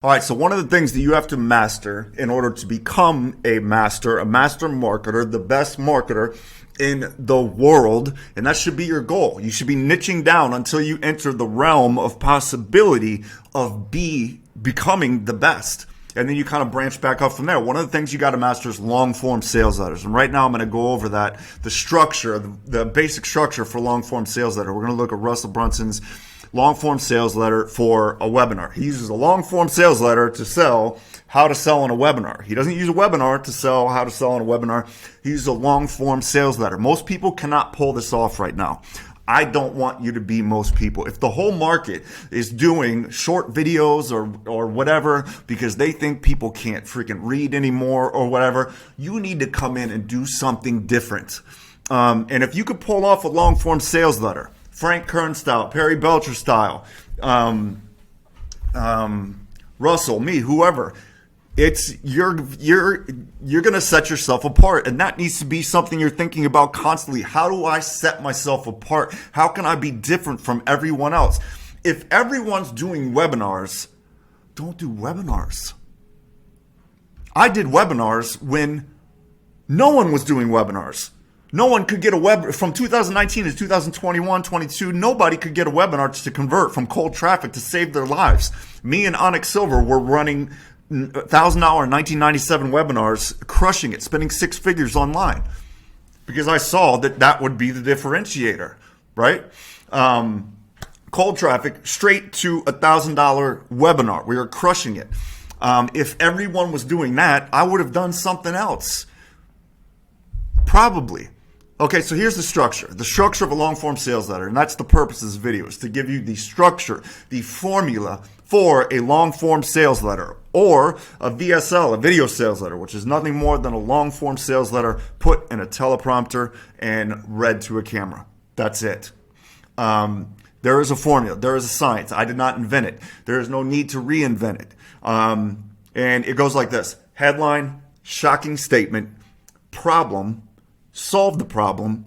All right, so one of the things that you have to master in order to become a master marketer, the best marketer in the world, and that should be your goal. You should be niching down until you enter the realm of possibility of becoming the best. And then you kind of branch back up from there. One of the things you got to master is long form sales letters. And right now I'm going to go over that, the structure, the basic structure for long form sales letter. We're going to look at Russell Brunson's long form sales letter for a webinar. He uses a long form sales letter to sell how to sell on a webinar. He doesn't use a webinar to sell how to sell on a webinar. He uses a long form sales letter. Most people cannot pull this off right now. I don't want you to be most people. If the whole market is doing short videos or whatever because they think people can't freaking read anymore or whatever, you need to come in and do something different. And if you could pull off a long form sales letter, Frank Kern style, Perry Belcher style, Russell, me, whoever, it's you're gonna set yourself apart, and that needs to be something you're thinking about constantly. How do I set myself apart? How can I be different from everyone else? If everyone's doing webinars, don't do webinars. I did webinars when no one was doing webinars. No one could get a web from 2019 to 2021, 22. Nobody could get a webinar to convert from cold traffic to save their lives. Me and Onyx Silver were running $1,000 1997 webinars, crushing it, spending six figures online because I saw that would be the differentiator, right? Cold traffic straight to $1,000 webinar. We were crushing it. If everyone was doing that, I would have done something else. Probably. Okay, so here's the structure. The structure of a long-form sales letter, and that's the purpose of this video, is to give you the structure, the formula for a long-form sales letter, or a VSL, a video sales letter, which is nothing more than a long-form sales letter put in a teleprompter and read to a camera. That's it. There is a formula. There is a science. I did not invent it. There is no need to reinvent it. And it goes like this. Headline, shocking statement, problem, solve the problem,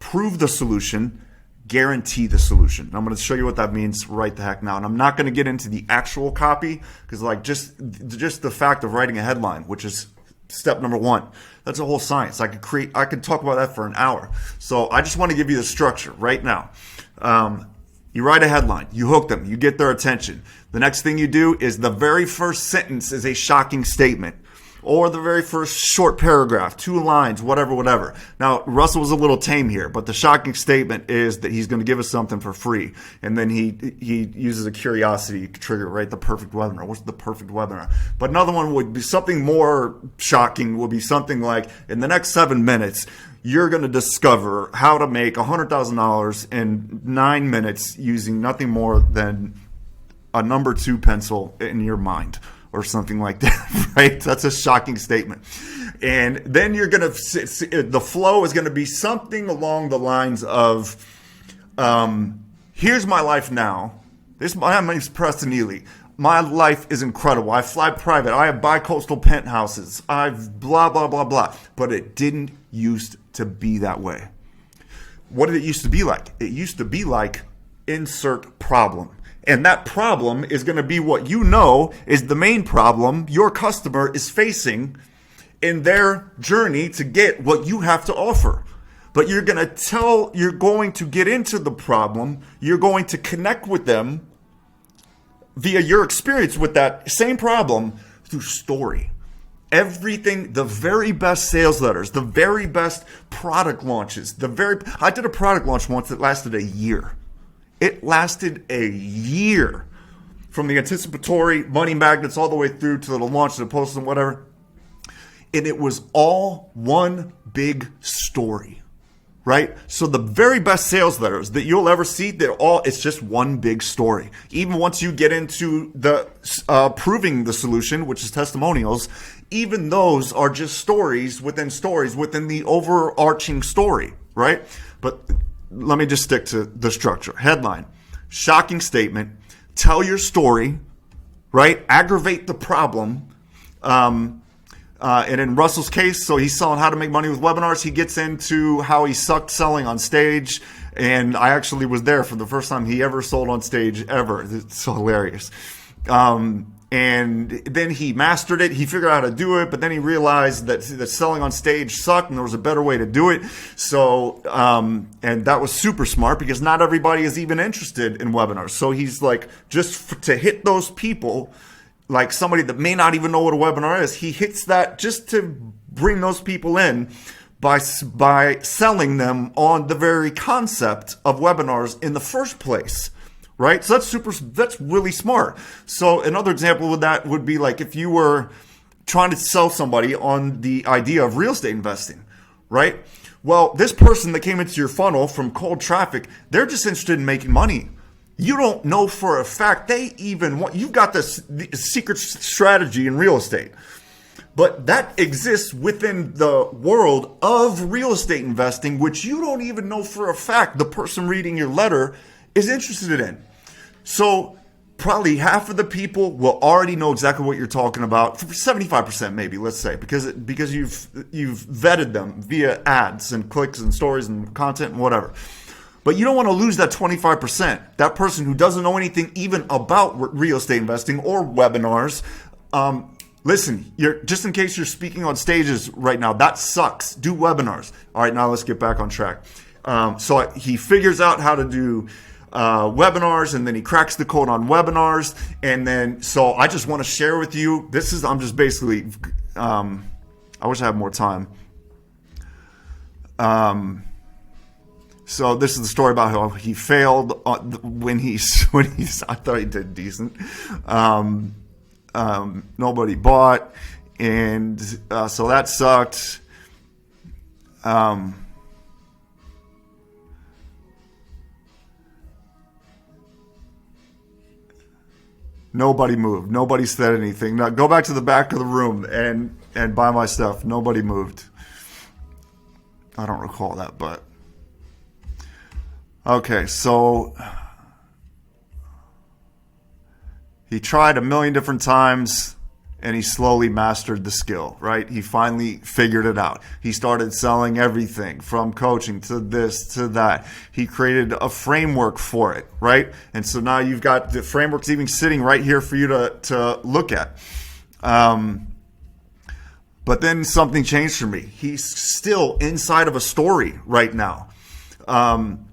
prove the solution, guarantee the solution. And I'm going to show you what that means right the heck now. And I'm not going to get into the actual copy because just the fact of writing a headline, which is step number one, that's a whole science. I could talk about that for an hour. So I just want to give you the structure right now. You write a headline, you hook them, you get their attention. The next thing you do is the very first sentence is a shocking statement. Or the very first short paragraph, 2 lines, whatever. Now, Russell was a little tame here, but the shocking statement is that he's going to give us something for free. And then he uses a curiosity trigger, right? The perfect webinar. What's the perfect webinar? But another one would be something more shocking, would be something like, in the next 7 minutes, you're going to discover how to make $100,000 in 9 minutes using nothing more than a number 2 pencil in your mind. Or something like that, right? That's a shocking statement. And then you're going to, the flow is going to be something along the lines of, here's my life now. My name's Preston Ely. My life is incredible. I fly private. I have bi-coastal penthouses. I've blah, blah, blah, blah. But it didn't used to be that way. What did it used to be like? It used to be like insert problem. And that problem is going to be what you know is the main problem your customer is facing in their journey to get what you have to offer. But you're going to get into the problem. You're going to connect with them via your experience with that same problem through story. Everything, the very best sales letters, the very best product launches, I did a product launch once that lasted a year. It lasted a year from the anticipatory money magnets all the way through to the launch, the post and whatever. And it was all one big story, right? So the very best sales letters that you'll ever see, it's just one big story. Even once you get into the proving the solution, which is testimonials, even those are just stories within the overarching story, right? But let me just stick to the structure. Headline, shocking statement, tell your story, right? Aggravate the problem. And in Russell's case, so he's selling how to make money with webinars. He gets into how he sucked selling on stage. And I actually was there for the first time he ever sold on stage ever. It's so hilarious. And then he mastered it. He figured out how to do it, but then he realized that selling on stage sucked and there was a better way to do it. So, and that was super smart because not everybody is even interested in webinars. So he's like, to hit those people, like somebody that may not even know what a webinar is, he hits that just to bring those people in by selling them on the very concept of webinars in the first place. Right? So that's really smart. So another example of that would be like if you were trying to sell somebody on the idea of real estate investing, right? Well, this person that came into your funnel from cold traffic, they're just interested in making money. You don't know for a fact you've got this secret strategy in real estate. But that exists within the world of real estate investing, which you don't even know for a fact the person reading your letter is interested in. So probably half of the people will already know exactly what you're talking about. 75% maybe, let's say, because you've vetted them via ads and clicks and stories and content and whatever. But you don't want to lose that 25%. That person who doesn't know anything even about real estate investing or webinars. Listen, just in case you're speaking on stages right now, that sucks. Do webinars. All right, now let's get back on track. So he figures out how to do webinars, and then he cracks the code on webinars. And then, so I just want to share with you, I'm just basically, I wish I had more time. So this is the story about how he failed when he's, I thought he did decent. Nobody bought. And, so that sucked. Nobody moved. Nobody said anything. Now go back to the back of the room and buy my stuff. Nobody moved. I don't recall that, but okay. So he tried a million different times and he slowly mastered the skill, right? He finally figured it out. He started selling everything from coaching to this to that. He created a framework for it, right? And so now you've got the frameworks even sitting right here for you to look at. But then something changed for me. He's still inside of a story right now. And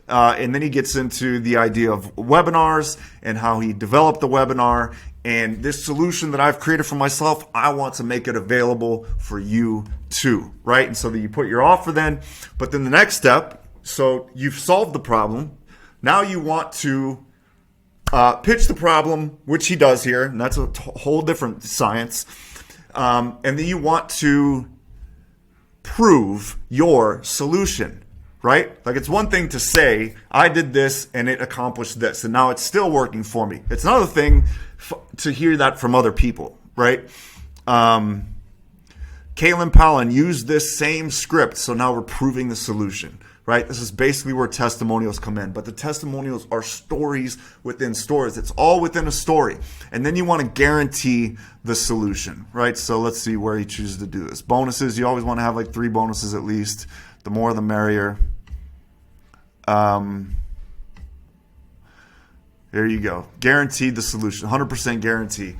then he gets into the idea of webinars and how he developed the webinar. And this solution that I've created for myself, I want to make it available for you too, right? And so that you put your offer then, but then the next step, so you've solved the problem. Now you want to pitch the problem, which he does here, and that's a whole different science. And then you want to prove your solution. Right? Like it's one thing to say, I did this and it accomplished this, and now it's still working for me. It's another thing to hear that from other people, right? Kaylin Palin used this same script, so now we're proving the solution, right? This is basically where testimonials come in, but the testimonials are stories within stories. It's all within a story. And then you want to guarantee the solution, right? So let's see where he chooses to do this. Bonuses, you always want to have like 3 bonuses at least. The more the merrier. There you go. Guaranteed the solution. 100% guarantee.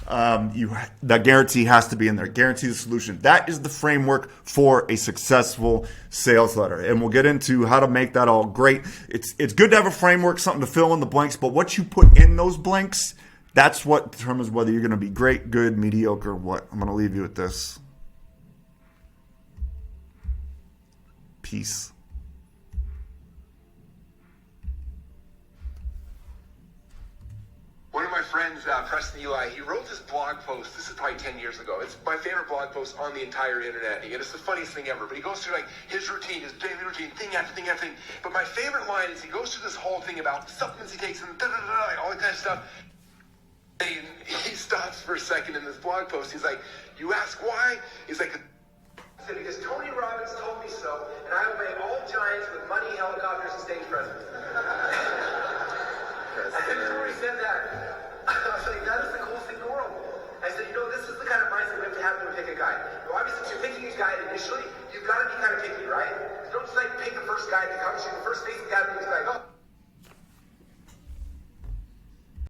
That guarantee has to be in there. Guarantee the solution. That is the framework for a successful sales letter. And we'll get into how to make that all great. It's good to have a framework, something to fill in the blanks, but what you put in those blanks, that's what determines whether you're going to be great, good, mediocre, what. I'm going to leave you with this. Peace. One of my friends, Preston Eli, he wrote this blog post. This is probably 10 years ago. It's my favorite blog post on the entire internet. And it's the funniest thing ever. But he goes through like his routine, his daily routine, thing after thing after thing. But my favorite line is he goes through this whole thing about supplements he takes and all that kind of stuff. And he stops for a second in this blog post. He's like, you ask why? He's like, because Tony Robbins told me so, and I obey all giants with money, helicopters, and stage presence. I think Tony said that.